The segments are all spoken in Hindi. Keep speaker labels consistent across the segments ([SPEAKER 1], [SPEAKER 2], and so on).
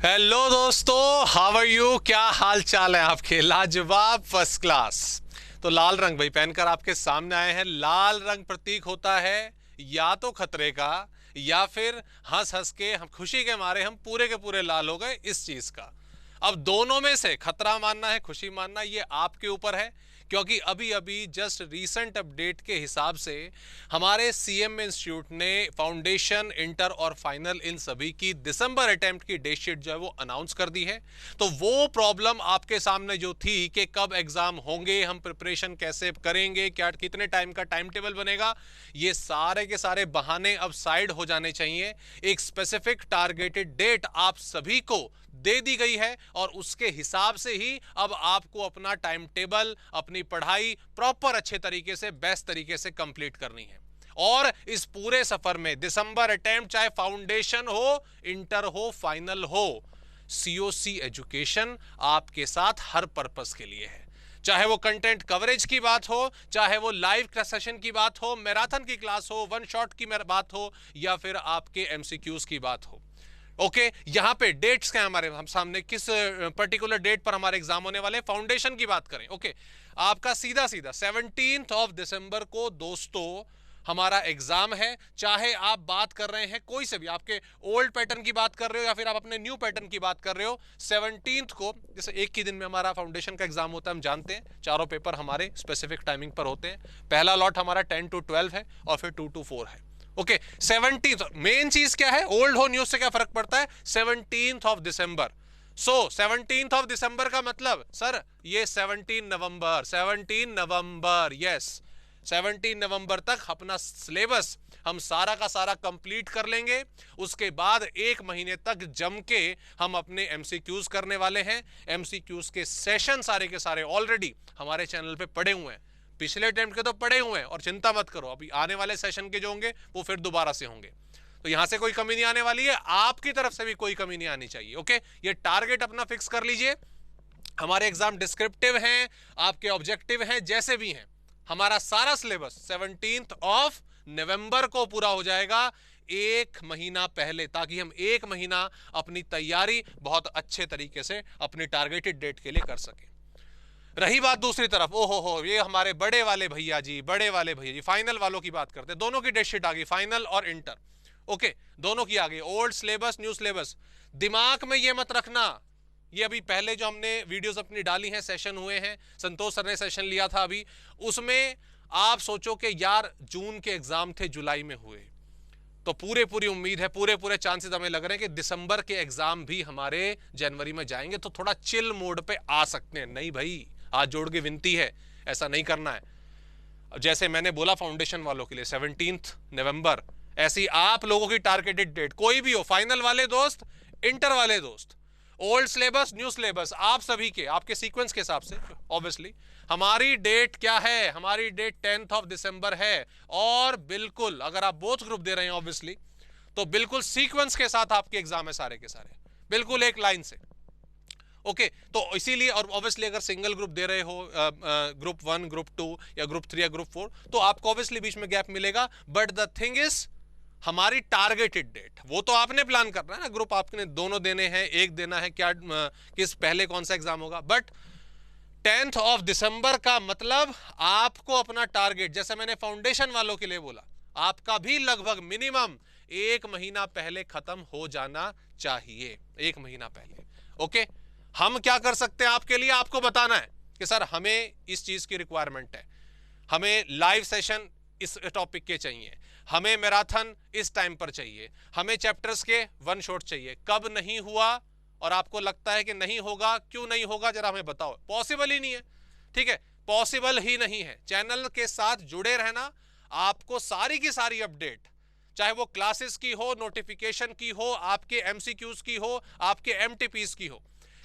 [SPEAKER 1] हेलो दोस्तों, हाउ आर यू? क्या हाल चाल है आपके? लाजवाब, फर्स्ट क्लास। तो लाल रंग भाई पहनकर आपके सामने आए हैं। लाल रंग प्रतीक होता है या तो खतरे का, या फिर हंस हंस के हम खुशी के मारे हम पूरे के पूरे लाल हो गए इस चीज का। अब दोनों में से खतरा मानना है खुशी मानना, ये आपके ऊपर है। क्योंकि अभी अभी जस्ट रीसेंट अपडेट के हिसाब से हमारे सीएम इंस्टीट्यूट ने फाउंडेशन, इंटर और फाइनल इन सभी की दिसंबर अटेम्प्ट की डेट शीट जो है वो अनाउंस कर दी है। तो वो प्रॉब्लम आपके सामने जो थी कि कब एग्जाम होंगे, हम प्रिपरेशन कैसे करेंगे, क्या कितने टाइम का टाइम टेबल बनेगा, ये सारे के सारे बहाने अब साइड हो जाने चाहिए। एक स्पेसिफिक टारगेटेड डेट आप सभी को दे दी गई है और उसके हिसाब से ही अब आपको अपना टाइम टेबल, अपनी पढ़ाई प्रॉपर अच्छे तरीके से, बेस्ट तरीके से कंप्लीट करनी है। और इस पूरे सफर में दिसंबर अटेम्प्ट, चाहे फाउंडेशन हो, इंटर हो, फाइनल हो, सीओसी एजुकेशन आपके साथ हर पर्पस के लिए है। चाहे वो कंटेंट कवरेज की बात हो, चाहे वो लाइव सेशन की बात हो, मैराथन की क्लास हो, वन शॉट की बात हो, या फिर आपके एमसीक्यूज की बात हो। ओके, यहां पे डेट्स क्या है हमारे हम सामने, किस पर्टिकुलर डेट पर हमारे एग्जाम होने वाले। फाउंडेशन की बात करें, ओके, आपका सीधा सीधा 17 ऑफ दिसंबर को दोस्तों हमारा एग्जाम है। चाहे आप बात कर रहे हैं कोई से भी, आपके ओल्ड पैटर्न की बात कर रहे हो या फिर आप अपने न्यू पैटर्न की बात कर रहे हो, 17 को, जैसे एक ही दिन में हमारा फाउंडेशन का एग्जाम होता है, हम जानते हैं चारों पेपर हमारे स्पेसिफिक टाइमिंग पर होते हैं। पहला लॉट हमारा 10 to 12 है और फिर 2 to 4 है। ओके, 17 मेन चीज क्या है, ओल्ड हो न्यूज से क्या फर्क पड़ता है, 17 of December. So 17 of December का मतलब सर ये 17 नवंबर, यस, 17 नवंबर तक अपना सिलेबस हम सारा का सारा कंप्लीट कर लेंगे। उसके बाद एक महीने तक जम के हम अपने एमसीक्यूज करने वाले हैं। एमसीक्यूज के सेशन सारे के सारे ऑलरेडी हमारे चैनल पे पड़े हुए हैं। पिछले अटेम्प्ट के तो पड़े हुए हैं और चिंता मत करो, अभी आने वाले सेशन के जो होंगे वो फिर दोबारा से होंगे। तो यहां से कोई कमी नहीं आने वाली है, आपकी तरफ से भी कोई कमी नहीं आनी चाहिए। ओके, ये टारगेट अपना फिक्स कर लीजिए। हमारे एग्जाम डिस्क्रिप्टिव हैं, आपके ऑब्जेक्टिव हैं, जैसे भी हैं, हमारा सारा सिलेबस 17 ऑफ नवंबर को पूरा हो जाएगा, एक महीना पहले, ताकि हम एक महीना अपनी तैयारी बहुत अच्छे तरीके से अपनी टारगेटेड डेट के लिए कर सकें। रही बात दूसरी तरफ, ओहो हो, ये हमारे बड़े वाले भैया जी, बड़े वाले भैया जी, फाइनल वालों की बात करते हैं। दोनों की डेट शीट आ गई, फाइनल और इंटर। ओके, दोनों की आ गई, ओल्ड सिलेबस, न्यू सिलेबस। दिमाग में ये मत रखना, ये अभी पहले जो हमने वीडियोस अपनी डाली हैं, सेशन हुए हैं, संतोष सर ने सेशन लिया था अभी, उसमें आप सोचो कि यार जून के एग्जाम थे, जुलाई में हुए, तो पूरी उम्मीद है, पूरे चांसेस हमें लग रहे हैं कि दिसंबर के एग्जाम भी हमारे जनवरी में जाएंगे। तो थोड़ा चिल मोड पे आ सकते हैं। नहीं भाई, हाथ जोड़ के विनती है, ऐसा नहीं करना है। जैसे मैंने बोला फाउंडेशन वालों के लिए 17 नवंबर, ऐसी आप लोगों की टारगेटेड डेट कोई भी हो, फाइनल वाले दोस्त, इंटर वाले दोस्त, ओल्ड सिलेबस, न्यू सिलेबस, आप सभी के आपके सीक्वेंस के हिसाब से ऑब्वियसली हमारी डेट क्या है, हमारी डेट 10 ऑफ दिसंबर है। और बिल्कुल अगर आप बोथ ग्रुप दे रहे हैं ऑब्वियसली, तो बिल्कुल सीक्वेंस के साथ आपके एग्जाम है सारे के सारे, बिल्कुल एक लाइन से। ओके, तो इसीलिए, और ऑब्वियसली अगर सिंगल ग्रुप दे रहे हो, ग्रुप 1, ग्रुप 2 या ग्रुप 3 या ग्रुप 4, तो आपको ऑब्वियसली बीच में गैप मिलेगा। बट द थिंग इज, हमारी टारगेटेड डेट वो तो आपने प्लान करना है ना, ग्रुप आपने दोनों देने हैं, एक देना है, क्या किस पहले कौन सा एग्जाम होगा। बट 10 ऑफ दिसंबर का मतलब आपको अपना टारगेट, जैसे मैंने फाउंडेशन वालों के लिए बोला, आपका भी लगभग मिनिमम एक महीना पहले खत्म हो जाना चाहिए, एक महीना पहले। ओके, हम क्या कर सकते हैं आपके लिए, आपको बताना है कि सर हमें इस चीज की रिक्वायरमेंट है, हमें लाइव सेशन इस टॉपिक के चाहिए, हमें मैराथन इस टाइम पर चाहिए, हमें चैप्टर्स के वन शॉट चाहिए। कब नहीं हुआ और आपको लगता है कि नहीं होगा, क्यों नहीं होगा जरा हमें बताओ। पॉसिबल ही नहीं है, ठीक है, पॉसिबल ही नहीं है। चैनल के साथ जुड़े रहना, आपको सारी की सारी अपडेट, चाहे वो क्लासेस की हो, नोटिफिकेशन की हो, आपके एमसीक्यूज की हो, आपके एमटीपीज की हो,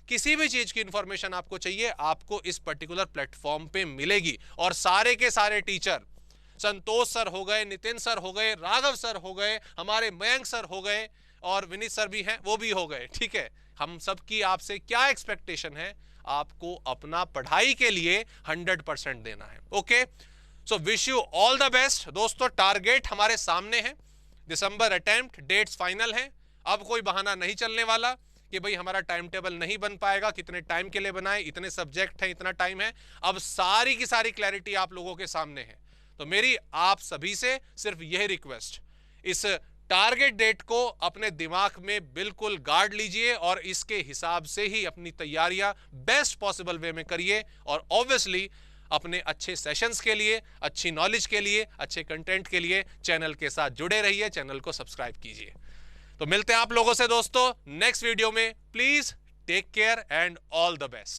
[SPEAKER 1] किसी भी चीज की इंफॉर्मेशन आपको चाहिए, आपको इस पर्टिकुलर प्लेटफॉर्म पे मिलेगी। और सारे के सारे टीचर, संतोष सर हो गए, नितिन सर हो गए, राघव सर हो गए, हमारे मयंक सर हो गए, और विनीत सर भी हैं, वो भी हो गए, ठीक है। हम सबकी आपसे क्या एक्सपेक्टेशन है, आपको अपना पढ़ाई के लिए 100% देना है। Okay, so wish you all the best दोस्तों। टारगेट हमारे सामने है, दिसंबर अटेम्प्ट, डेट्स फाइनल है। अब कोई बहाना नहीं चलने वाला कि भाई हमारा टाइम टेबल नहीं बन पाएगा, कितने टाइम के लिए बनाए, इतने सब्जेक्ट हैं, इतना टाइम है। अब सारी की सारी क्लैरिटी आप लोगों के सामने है। तो मेरी आप सभी से सिर्फ यही रिक्वेस्ट, इस टारगेट डेट को अपने दिमाग में बिल्कुल गाड़ लीजिए और इसके हिसाब से ही अपनी तैयारियां बेस्ट पॉसिबल वे में करिए। और ऑब्वियसली अपने अच्छे सेशंस के लिए, अच्छी नॉलेज के लिए, अच्छे कंटेंट के लिए चैनल के साथ जुड़े रहिए, चैनल को सब्सक्राइब कीजिए। तो मिलते हैं आप लोगों से दोस्तों नेक्स्ट वीडियो में। Please take care and all the best.